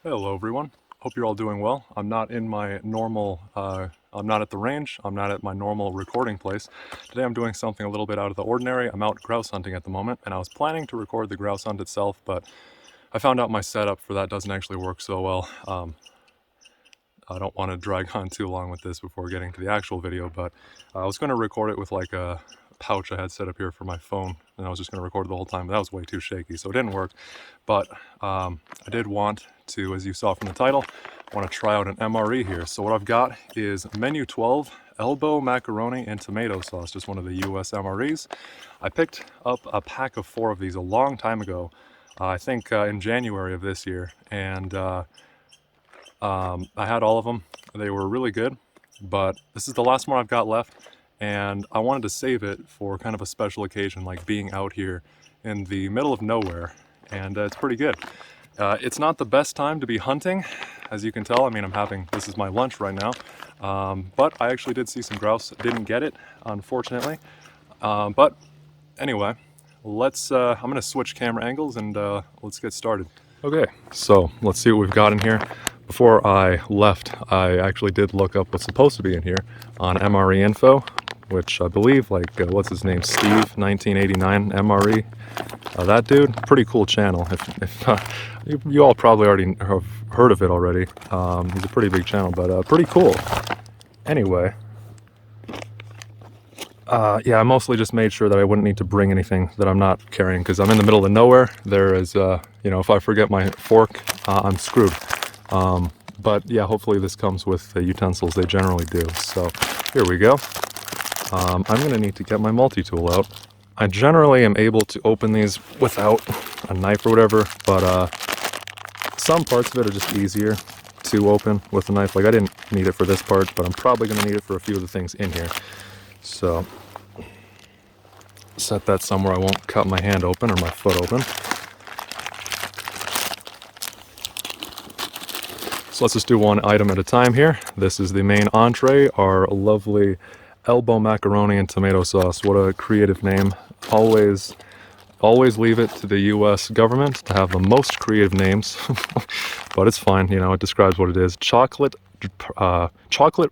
Hello everyone, hope you're all doing well. I'm not in my normal, I'm not at the range, I'm not at my normal recording place. Today I'm doing something a little bit out of the ordinary. I'm out grouse hunting at the moment, and I was planning to record the grouse hunt itself, but I found out my setup for that doesn't actually work so well. I don't want to drag on too long with this before getting to the actual video, but I was going to record it with like a pouch I had set up here for my phone, and I was just going to record it the whole time, but that was way too shaky, so it didn't work. But I did want to, as you saw from the title, want to try out an M.R.E. here. So what I've got is menu 12, elbow macaroni and tomato sauce, just one of the US MREs. I picked up a pack of 4 of these a long time ago, I think in January of this year, and I had all of them. They were really good, but this is the last one I've got left, and I wanted to save it for kind of a special occasion, like being out here in the middle of nowhere, and it's pretty good. It's not the best time to be hunting, as you can tell. I mean, this is my lunch right now, but I actually did see some grouse. Didn't get it, unfortunately, but anyway, I'm gonna switch camera angles and let's get started. Okay, so let's see what we've got in here. Before I left, I actually did look up what's supposed to be in here on M.R.E. info, which I believe, what's his name, Steve, 1989 M.R.E. That dude, pretty cool channel. If you all probably already have heard of it already. He's a pretty big channel, but pretty cool. Anyway, yeah, I mostly just made sure that I wouldn't need to bring anything that I'm not carrying, because I'm in the middle of nowhere. There is, if I forget my fork, I'm screwed. But yeah, hopefully this comes with the utensils. They generally do. So here we go. I'm gonna need to get my multi-tool out. I generally am able to open these without a knife or whatever, but some parts of it are just easier to open with a knife. Like, I didn't need it for this part, but I'm probably gonna need it for a few of the things in here. So set that somewhere I won't cut my hand open or my foot open. So let's just do one item at a time here. This is the main entree, our lovely elbow macaroni and tomato sauce. What a creative name. Always leave it to the US government to have the most creative names, but it's fine, it describes what it is. Chocolate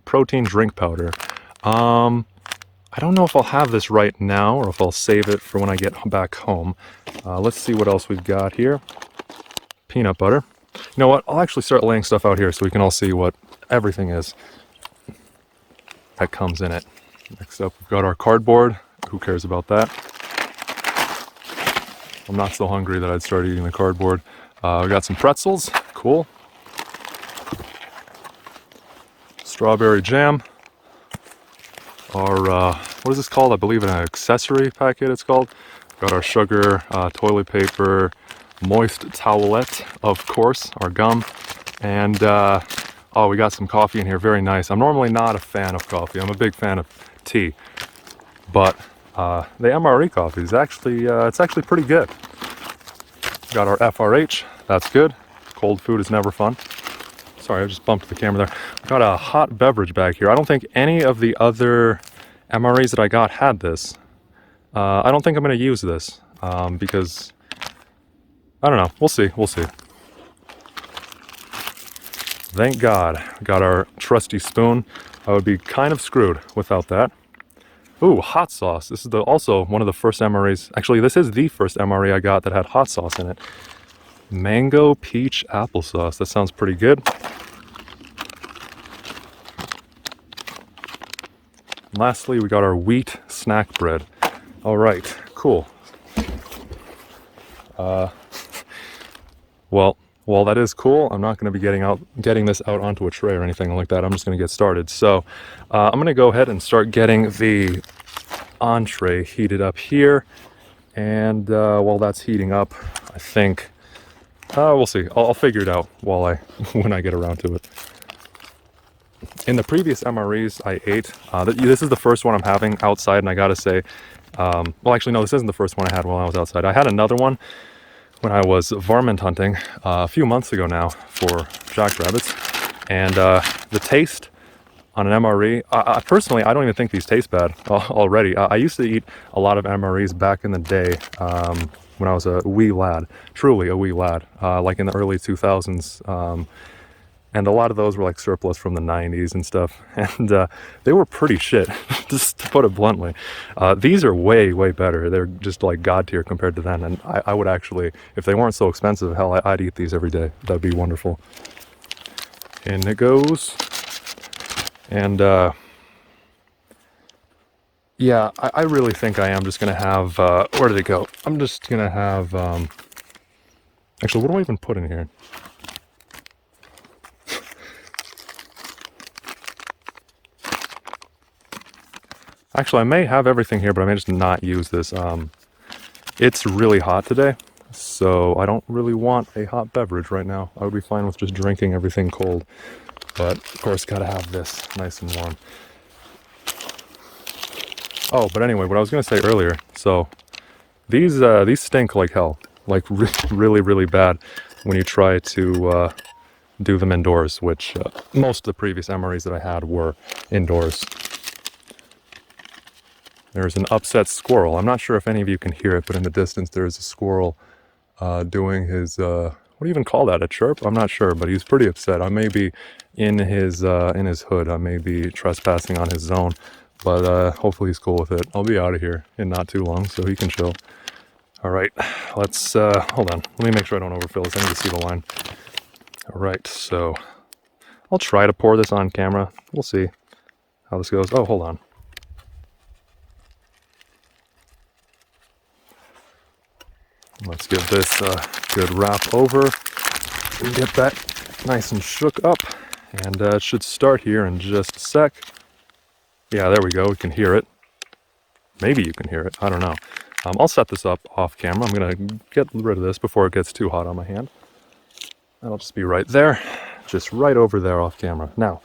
protein drink powder. I don't know if I'll have this right now or if I'll save it for when I get back home. Let's see what else we've got here. Peanut butter. You know what? I'll actually start laying stuff out here so we can all see what everything is that comes in it. Next up, we've got our cardboard. Who cares about that? I'm not so hungry that I'd start eating the cardboard. We got some pretzels. Cool. Strawberry jam. Our, what is this called? I believe an accessory packet it's called. Got our sugar, toilet paper, moist towelette, of course, our gum, and oh, we got some coffee in here. Very nice. I'm normally not a fan of coffee. I'm a big fan of tea, but the M.R.E. coffee is actually it's actually pretty good. Got our FRH. That's good. Cold food is never fun. Sorry, I just bumped the camera there. Got a hot beverage bag here. I don't think any of the other M.R.Es that I got had this. I don't think I'm going to use this because I don't know. We'll see. We'll see. Thank God. Got our trusty spoon. I would be kind of screwed without that. Ooh, hot sauce. This is also one of the first M.R.Es. Actually, this is the first M.R.E. I got that had hot sauce in it. Mango peach applesauce. That sounds pretty good. And lastly, we got our wheat snack bread. All right, cool. Well, that is cool. I'm not going to be getting this out onto a tray or anything like that. I'm just going to get started. So I'm going to go ahead and start getting the entree heated up here. And while that's heating up, I think we'll see. I'll figure it out when I get around to it. In the previous M.R.Es I ate, this is the first one I'm having outside, and I gotta say, well, actually, no, this isn't the first one I had while I was outside. I had another one when I was varmint hunting a few months ago now for jackrabbits, and the taste on an MRE. Personally, I don't even think these taste bad already. I used to eat a lot of MREs back in the day when I was a wee lad, truly a wee lad, like in the early 2000s. And a lot of those were like surplus from the 90s and stuff. And they were pretty shit, just to put it bluntly. These are way, way better. They're just like God tier compared to then. And I would actually, if they weren't so expensive, hell, I'd eat these every day. That'd be wonderful. In it goes. And yeah, I really think I am just going to have, where did it go? I'm just going to have, actually, what do I even put in here? Actually, I may have everything here, but I may just not use this. It's really hot today, so I don't really want a hot beverage right now. I would be fine with just drinking everything cold. But, of course, gotta have this nice and warm. Oh, but anyway, what I was gonna say earlier, so these stink like hell. Like really, really bad when you try to do them indoors, which most of the previous MREs that I had were indoors. There's an upset squirrel. I'm not sure if any of you can hear it, but in the distance there's a squirrel doing his, what do you even call that, a chirp? I'm not sure, but he's pretty upset. I may be in his hood. I may be trespassing on his zone, but hopefully he's cool with it. I'll be out of here in not too long, so he can chill. All right, let's, hold on. Let me make sure I don't overfill this. I need to see the line. All right, so I'll try to pour this on camera. We'll see how this goes. Oh, hold on. Let's give this a good wrap over and get that nice and shook up. And it should start here in just a sec. Yeah, there we go. We can hear it. Maybe you can hear it. I don't know. I'll set this up off camera. I'm going to get rid of this before it gets too hot on my hand. That'll just be right there. Just right over there off camera. Now,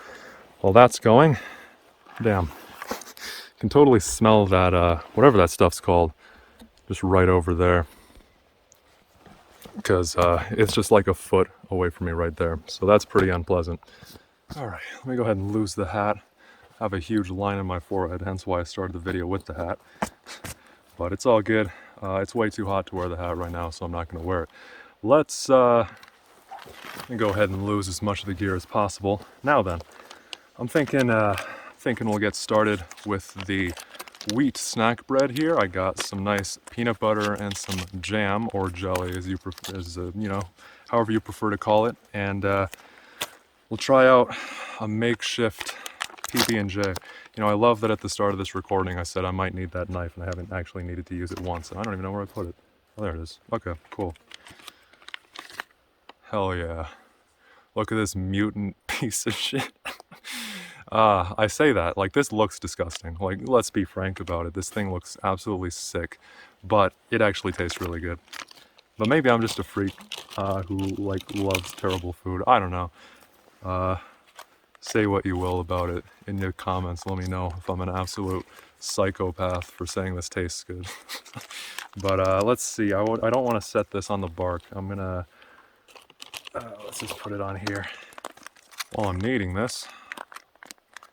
while that's going, damn. You can totally smell that, whatever that stuff's called, just right over there. Because it's just like a foot away from me right there. So that's pretty unpleasant. All right, let me go ahead and lose the hat. I have a huge line in my forehead, hence why I started the video with the hat. But it's all good. It's way too hot to wear the hat right now, so I'm not going to wear it. Let's go ahead and lose as much of the gear as possible. Now then, I'm thinking we'll get started with the wheat snack bread here. I got some nice peanut butter and some jam or jelly, as you you know, however you prefer to call it, and we'll try out a makeshift PB&J. You know, I love that at the start of this recording I said I might need that knife, and I haven't actually needed to use it once, and I don't even know where I put it. Oh, there it is. Okay, cool. Hell yeah. Look at this mutant piece of shit. I say that, like, this looks disgusting. Like, let's be frank about it. This thing looks absolutely sick, but it actually tastes really good. But maybe I'm just a freak who, like, loves terrible food. I don't know. Say what you will about it in your comments. Let me know if I'm an absolute psychopath for saying this tastes good. But let's see. I don't want to set this on the bark. I'm gonna... let's just put it on here while I'm kneading this,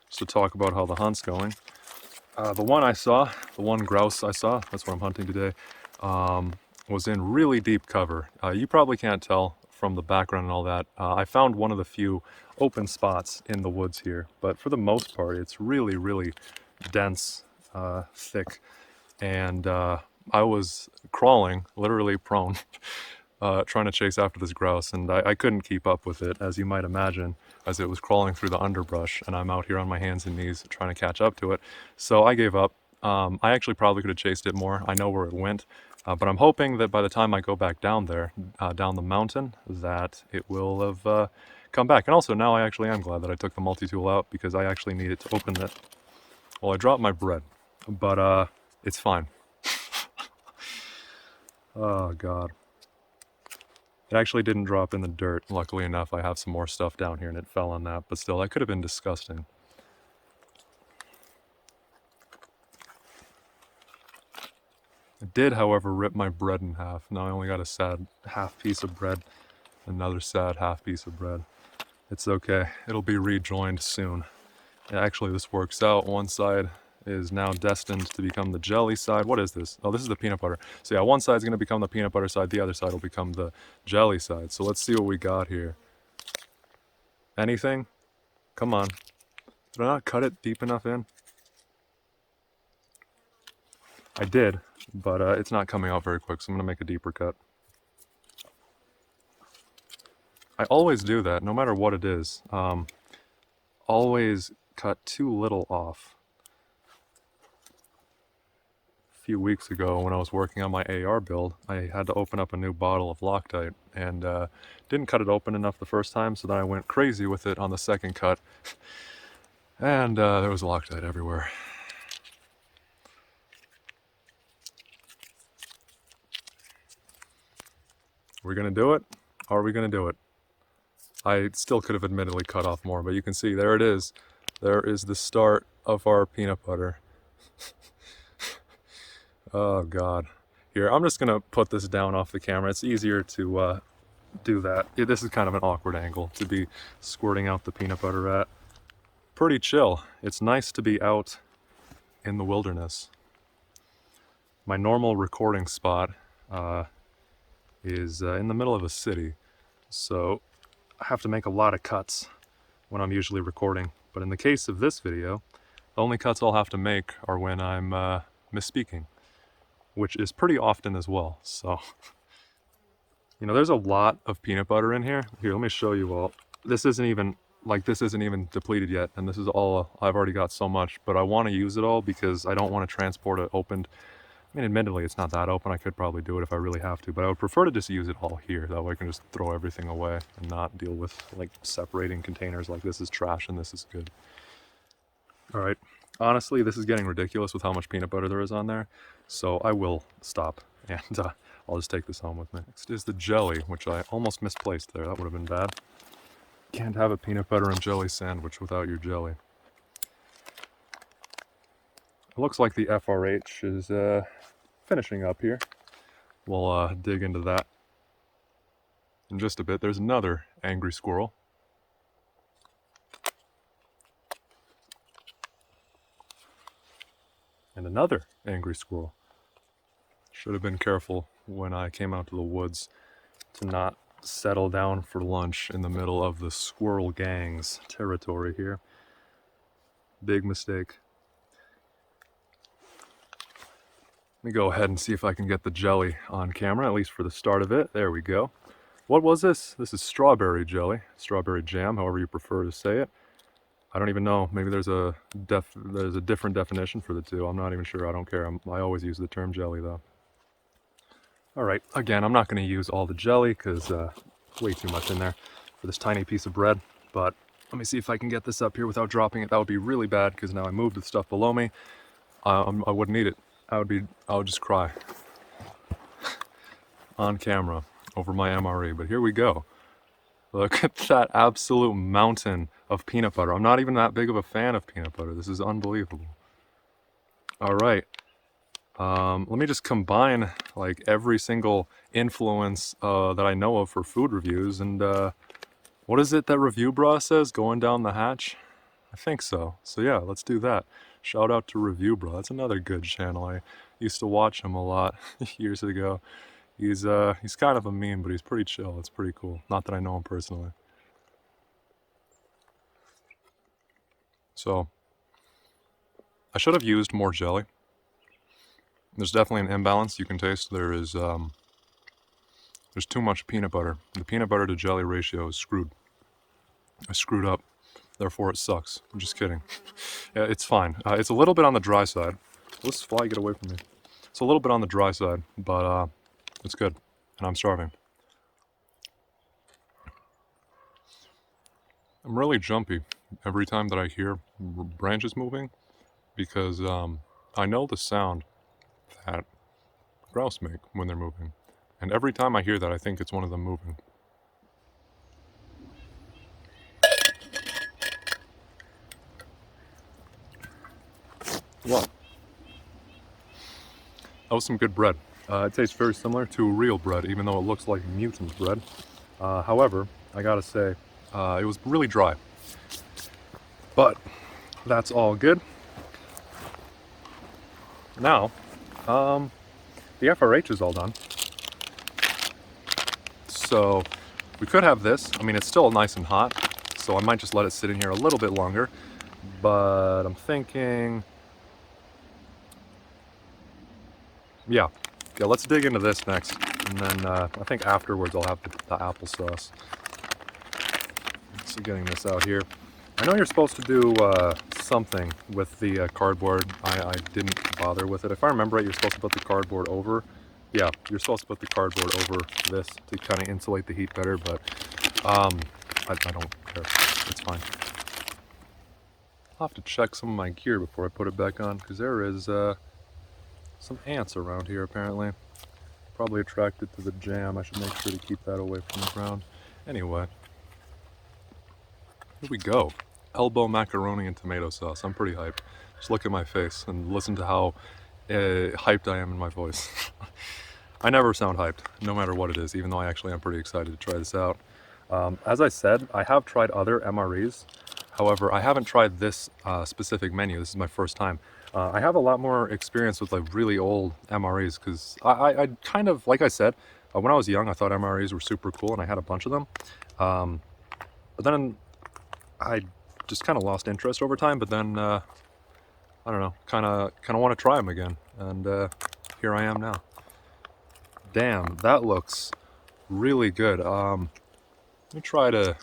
just to talk about how the hunt's going. The one grouse I saw, that's what I'm hunting today, was in really deep cover. You probably can't tell from the background and all that. I found one of the few open spots in the woods here, but for the most part it's really, really dense, thick, and I was crawling, literally prone, trying to chase after this grouse, and I couldn't keep up with it, as you might imagine, as it was crawling through the underbrush, and I'm out here on my hands and knees trying to catch up to it. So I gave up. I actually probably could have chased it more. I know where it went, but I'm hoping that by the time I go back down there, down the mountain, that it will have come back. And also now I actually am glad that I took the multi-tool out, because I actually need it to open it. Well, I dropped my bread, but it's fine. Oh God. It actually didn't drop in the dirt. Luckily enough, I have some more stuff down here and it fell on that, but still, that could have been disgusting. It did, however, rip my bread in half. Now I only got a sad half piece of bread, another sad half piece of bread. It's okay. It'll be rejoined soon. Yeah, actually, this works out. One side is now destined to become the jelly side. What is this? Oh, this is the peanut butter. So yeah, one side's going to become the peanut butter side. The other side will become the jelly side. So let's see what we got here. Anything? Come on. Did I not cut it deep enough in? I did, but it's not coming out very quick, so I'm going to make a deeper cut. I always do that, no matter what it is. Always cut too little off. A few weeks ago when I was working on my AR build, I had to open up a new bottle of Loctite and didn't cut it open enough the first time, so then I went crazy with it on the second cut and there was Loctite everywhere. Are we gonna do it? Are we gonna do it? I still could have admittedly cut off more, but you can see there it is. There is the start of our peanut butter. Oh God. Here, I'm just gonna put this down off the camera. It's easier to do that. This is kind of an awkward angle to be squirting out the peanut butter at. Pretty chill. It's nice to be out in the wilderness. My normal recording spot is in the middle of a city, so I have to make a lot of cuts when I'm usually recording. But in the case of this video, the only cuts I'll have to make are when I'm misspeaking, which is pretty often as well. So, you know, there's a lot of peanut butter in here. Here, let me show you all. This isn't even depleted yet, and this is all, I've already got so much, but I want to use it all because I don't want to transport it opened. I mean, admittedly, it's not that open. I could probably do it if I really have to, but I would prefer to just use it all here. That way I can just throw everything away and not deal with like separating containers like this is trash and this is good. All right. Honestly, this is getting ridiculous with how much peanut butter there is on there. So I will stop and I'll just take this home with me. Next is the jelly, which I almost misplaced there. That would have been bad. Can't have a peanut butter and jelly sandwich without your jelly. It looks like the FRH is finishing up here. We'll dig into that in just a bit. There's another angry squirrel. And another angry squirrel. Should have been careful when I came out to the woods to not settle down for lunch in the middle of the squirrel gang's territory here. Big mistake. Let me go ahead and see if I can get the jelly on camera, at least for the start of it. There we go. What was this? This is strawberry jelly, strawberry jam, however you prefer to say it. I don't even know. Maybe there's a different definition for the two. I'm not even sure. I don't care. I always use the term jelly though. All right. Again, I'm not going to use all the jelly because way too much in there for this tiny piece of bread. But let me see if I can get this up here without dropping it. That would be really bad because now I moved the stuff below me. I wouldn't eat it. I would just cry on camera over my M.R.E. But here we go. Look at that absolute mountain of peanut butter. I'm not even that big of a fan of peanut butter. This is unbelievable. All right. Let me just combine like every single influence that I know of for food reviews. And what is it that Review Bra says? Going down the hatch? I think so. So yeah, let's do that. Shout out to Review Bra. That's another good channel. I used to watch him a lot years ago. He's kind of a meme, but he's pretty chill. It's pretty cool. Not that I know him personally. So I should have used more jelly. There's definitely an imbalance you can taste. There's too much peanut butter. The peanut butter to jelly ratio is screwed. I screwed up. Therefore it sucks. I'm just kidding. Yeah, it's fine. It's a little bit on the dry side. Let's fly, get away from me. It's a little bit on the dry side, but it's good. And I'm starving. I'm really jumpy every time that I hear branches moving because I know the sound that grouse make when they're moving. And every time I hear that, I think it's one of them moving. What? That was some good bread. It tastes very similar to real bread, even though it looks like mutant bread. However, I gotta say, it was really dry. But that's all good. Now, the FRH is all done. So we could have this. I mean, it's still nice and hot, so I might just let it sit in here a little bit longer. But I'm thinking, yeah, let's dig into this next. And then I think afterwards I'll have the applesauce. So getting this out here. I know you're supposed to do something with the cardboard. I didn't bother with it. If I remember right, you're supposed to put the cardboard over. Yeah, you're supposed to put the cardboard over this to kind of insulate the heat better, but I don't care. It's fine. I'll have to check some of my gear before I put it back on, because there is some ants around here apparently. Probably attracted to the jam. I should make sure to keep that away from the ground. Anyway, here we go. Elbow macaroni and tomato sauce. I'm pretty hyped. Just look at my face and listen to how hyped I am in my voice. I never sound hyped, no matter what it is, even though I actually am pretty excited to try this out. As I said, I have tried other MREs. However, I haven't tried this specific menu. This is my first time. I have a lot more experience with like really old MREs because I kind of, like I said, when I was young, I thought MREs were super cool and I had a bunch of them. But then I just kind of lost interest over time, but then, I don't know, kind of want to try them again. And here I am now. Damn, that looks really good. Let me try to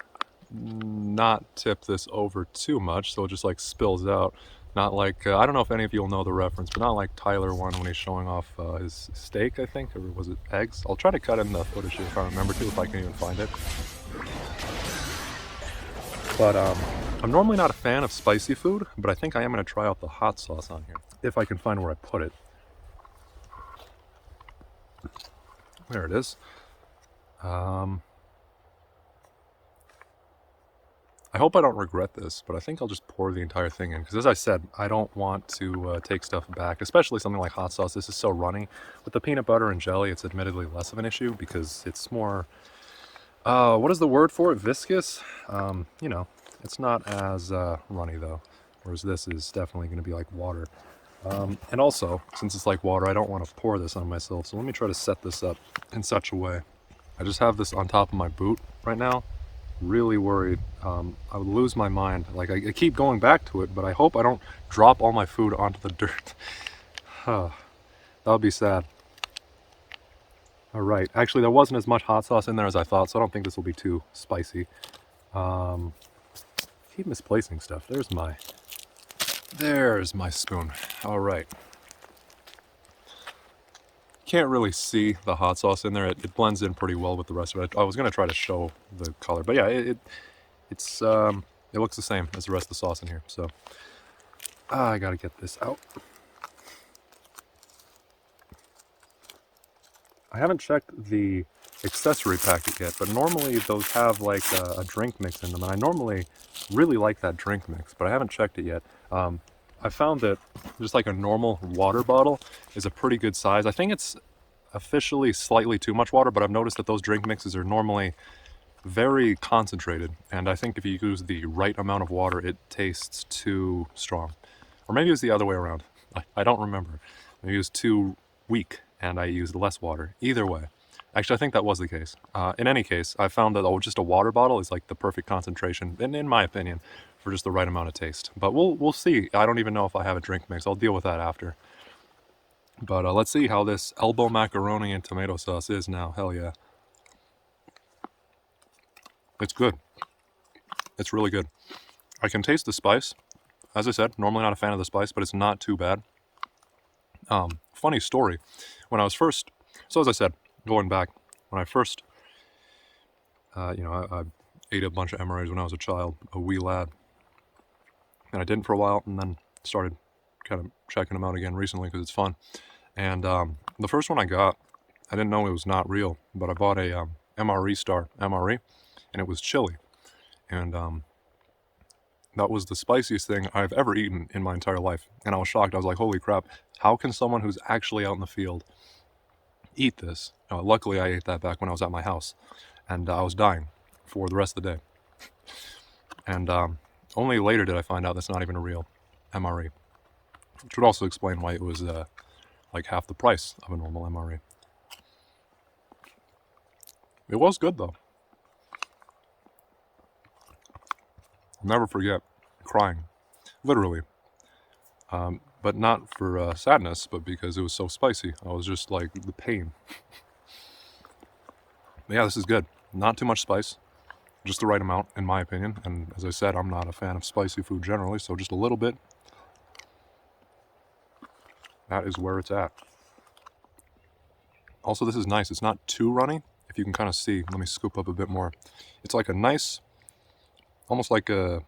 not tip this over too much so it just like spills out. Not like, I don't know if any of you will know the reference, but not like Tyler one when he's showing off his steak, I think, or was it eggs? I'll try to cut in the footage if I remember to, if I can even find it. But I'm normally not a fan of spicy food, but I think I am going to try out the hot sauce on here, if I can find where I put it. There it is. I hope I don't regret this, but I think I'll just pour the entire thing in. Because as I said, I don't want to take stuff back, especially something like hot sauce. This is so runny. With the peanut butter and jelly, it's admittedly less of an issue because it's more, what is the word for it? Viscous? You know, it's not as runny though. Whereas this is definitely going to be like water. And also, since it's like water, I don't want to pour this on myself. So let me try to set this up in such a way. I just have this on top of my boot right now. Really worried I would lose my mind. Like I keep going back to it, but I hope I don't drop all my food onto the dirt. That would be sad. All right, actually there wasn't as much hot sauce in there as I thought, so I don't think this will be too spicy. Keep misplacing stuff. There's my spoon. All right. Can't really see the hot sauce in there. It blends in pretty well with the rest of it. I was gonna try to show the color, but yeah, it looks the same as the rest of the sauce in here. So I gotta get this out. I haven't checked the accessory packet yet, but normally those have like a drink mix in them, and I normally really like that drink mix, but I haven't checked it yet. I found that just like a normal water bottle is a pretty good size. I think it's officially slightly too much water, but I've noticed that those drink mixes are normally very concentrated, and I think if you use the right amount of water, it tastes too strong. Or maybe it was the other way around. I don't remember. Maybe it was too weak and I used less water. Either way. Actually, I think that was the case. In any case, I found that just a water bottle is like the perfect concentration, in my opinion, for just the right amount of taste. But we'll see. I don't even know if I have a drink mix. I'll deal with that after. But let's see how this elbow macaroni and tomato sauce is now. Hell yeah. It's good. It's really good. I can taste the spice. As I said, normally not a fan of the spice, but it's not too bad. Funny story. When I was first, so as I said, going back, when I first, I ate a bunch of M.R.Es when I was a child, a wee lad. And I didn't for a while, and then started kind of checking them out again recently because it's fun. And the first one I got, I didn't know it was not real, but I bought a M.R.E. Star M.R.E., and it was chili. And that was the spiciest thing I've ever eaten in my entire life. And I was shocked. I was like, holy crap, how can someone who's actually out in the field eat this? Luckily, I ate that back when I was at my house, and I was dying for the rest of the day. And only later did I find out that's not even real. MRE. Which would also explain why it was like half the price of a normal M.R.E. It was good though. I'll never forget crying, literally. But not for sadness, but because it was so spicy. I was just like, the pain. But yeah, this is good. Not too much spice, just the right amount, in my opinion. And as I said, I'm not a fan of spicy food generally, so just a little bit. That is where it's at. Also, this is nice. It's not too runny. If you can kind of see, let me scoop up a bit more. It's like a nice, almost like a,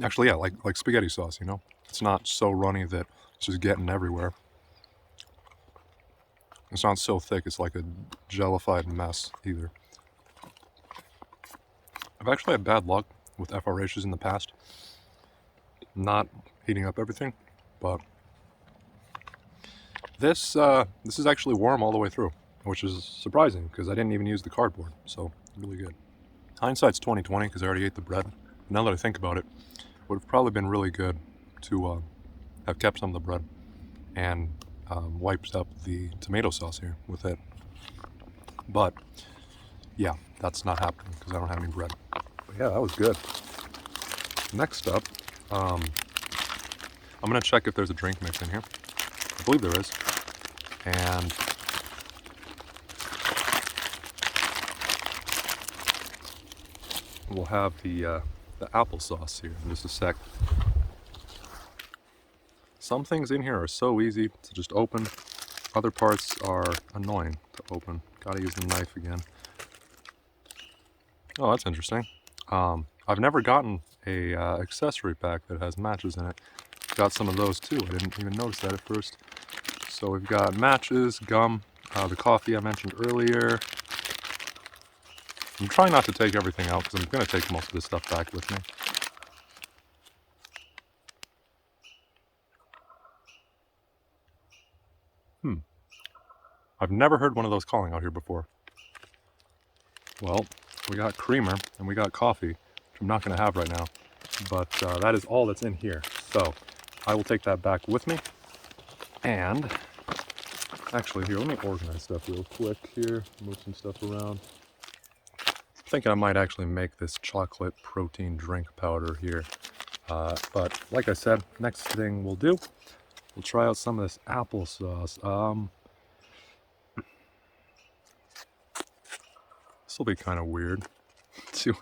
actually, yeah, like spaghetti sauce, you know? It's not so runny that it's just getting everywhere. It's not so thick, it's like a jellified mess either. I've actually had bad luck with FRHs in the past. Not heating up everything, but this is actually warm all the way through, which is surprising because I didn't even use the cardboard, so really good. Hindsight's 20/20 because I already ate the bread. Now that I think about it, would have probably been really good to have kept some of the bread and wiped up the tomato sauce here with it. But yeah, that's not happening because I don't have any bread. But yeah, that was good. Next up, I'm gonna check if there's a drink mix in here. I believe there is. And we'll have the applesauce here in just a sec. Some things in here are so easy to just open. Other parts are annoying to open. Gotta use the knife again. Oh, that's interesting. I've never gotten a accessory pack that has matches in it. Got some of those too. I didn't even notice that at first. So we've got matches, gum, the coffee I mentioned earlier. I'm trying not to take everything out because I'm going to take most of this stuff back with me. I've never heard one of those calling out here before. Well, we got creamer and we got coffee, which I'm not going to have right now. But that is all that's in here. So I will take that back with me. And actually, here, let me organize stuff real quick here. Move some stuff around. I'm thinking I might actually make this chocolate protein drink powder here. But like I said, next thing we'll do, we'll try out some of this applesauce. This will be kind of weird to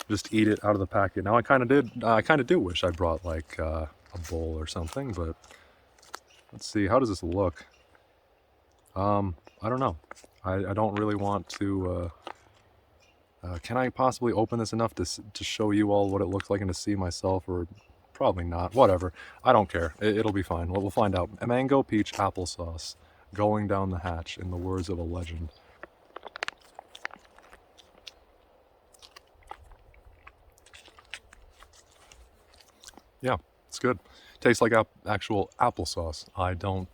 just eat it out of the packet. Now I kind of do wish I brought like a bowl or something, but let's see, how does this look? I don't know. I don't really want to, can I possibly open this enough to show you all what it looks like and to see myself, or probably not, whatever. I don't care, it'll be fine. We'll find out. Mango peach applesauce going down the hatch in the words of a legend. Yeah, it's good. Tastes like actual applesauce. I don't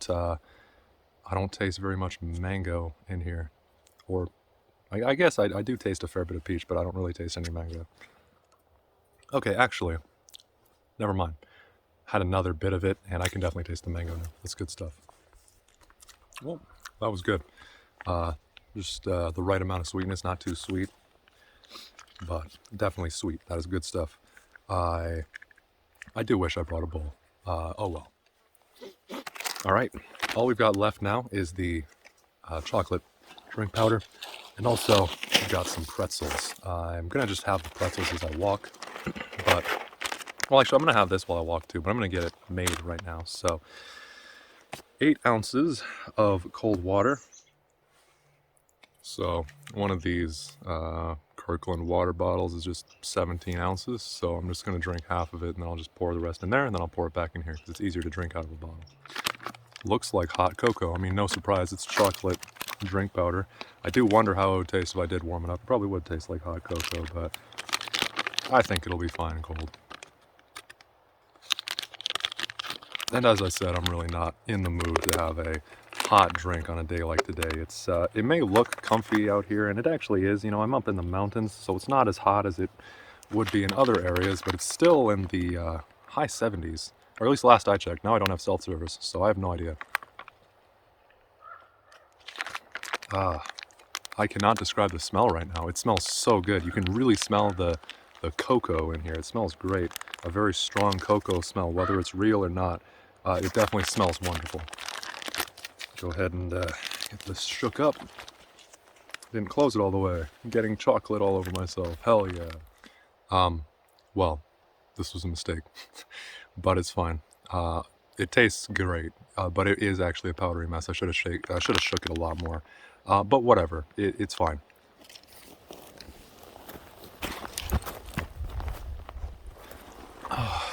taste very much mango in here, or I guess I do taste a fair bit of peach, but I don't really taste any mango. Okay, actually, never mind. Had another bit of it, and I can definitely taste the mango now. That's good stuff. Well, that was good. Just the right amount of sweetness, not too sweet, but definitely sweet. That is good stuff. I do wish I brought a bowl. Oh well. All right, all we've got left now is the chocolate drink powder, and also we've got some pretzels. I'm gonna just have the pretzels as I walk, but, well, actually I'm gonna have this while I walk too, but I'm gonna get it made right now. So 8 ounces of cold water. So one of these Kirkland water bottles is just 17 ounces. So I'm just gonna drink half of it, and then I'll just pour the rest in there, and then I'll pour it back in here because it's easier to drink out of a bottle. Looks like hot cocoa. I mean, no surprise, it's chocolate drink powder. I do wonder how it would taste if I did warm it up. It probably would taste like hot cocoa, but I think it'll be fine cold. And as I said, I'm really not in the mood to have a hot drink on a day like today. It may look comfy out here, and it actually is. You know, I'm up in the mountains, so it's not as hot as it would be in other areas, but it's still in the high 70s, or at least last I checked. Now I don't have self-service, so I have no idea. I cannot describe the smell right now. It smells so good. You can really smell the cocoa in here. It smells great. A very strong cocoa smell, whether it's real or not. It definitely smells wonderful. Go ahead and get this shook up. Didn't close it all the way. I'm getting chocolate all over myself. Hell yeah. Well, this was a mistake, but it's fine. It tastes great, but it is actually a powdery mess. I should have shook it a lot more. But whatever, it's fine.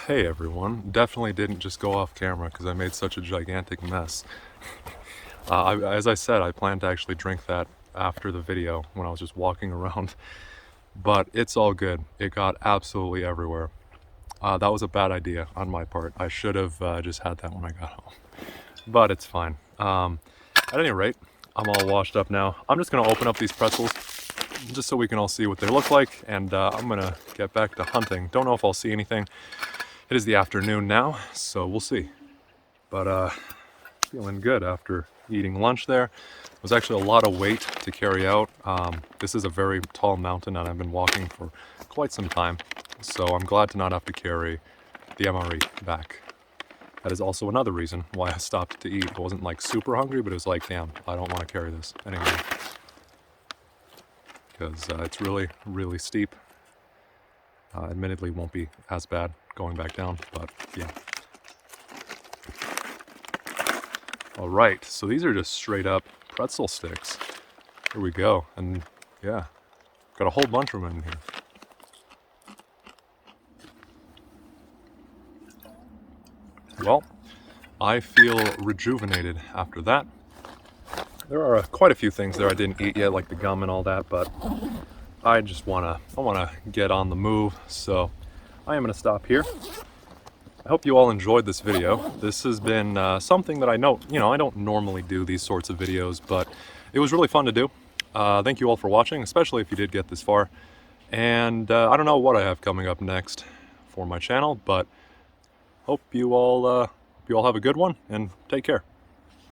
Hey everyone, definitely didn't just go off camera because I made such a gigantic mess. As I said, I planned to actually drink that after the video when I was just walking around, but it's all good. It got absolutely everywhere. That was a bad idea on my part. I should have just had that when I got home, but it's fine. At any rate, I'm all washed up now. I'm just gonna open up these pretzels just so we can all see what they look like, and I'm gonna get back to hunting. Don't know if I'll see anything. It is the afternoon now, so we'll see. But feeling good after eating lunch there. It was actually a lot of weight to carry out. This is a very tall mountain and I've been walking for quite some time, so I'm glad to not have to carry the M.R.E. back. That is also another reason why I stopped to eat. I wasn't like super hungry, but it was like, damn, I don't want to carry this anyway. Because it's really, really steep. Admittedly, won't be as bad going back down, but yeah. All right, so these are just straight up pretzel sticks. Here we go, and yeah, got a whole bunch of them in here. Well, I feel rejuvenated after that. There are quite a few things there I didn't eat yet, like the gum and all that, but I just wanna get on the move, so I am gonna stop here. I hope you all enjoyed this video. This has been something that I know, I don't normally do these sorts of videos, but it was really fun to do. Thank you all for watching, especially if you did get this far. And I don't know what I have coming up next for my channel, but hope you all have a good one and take care.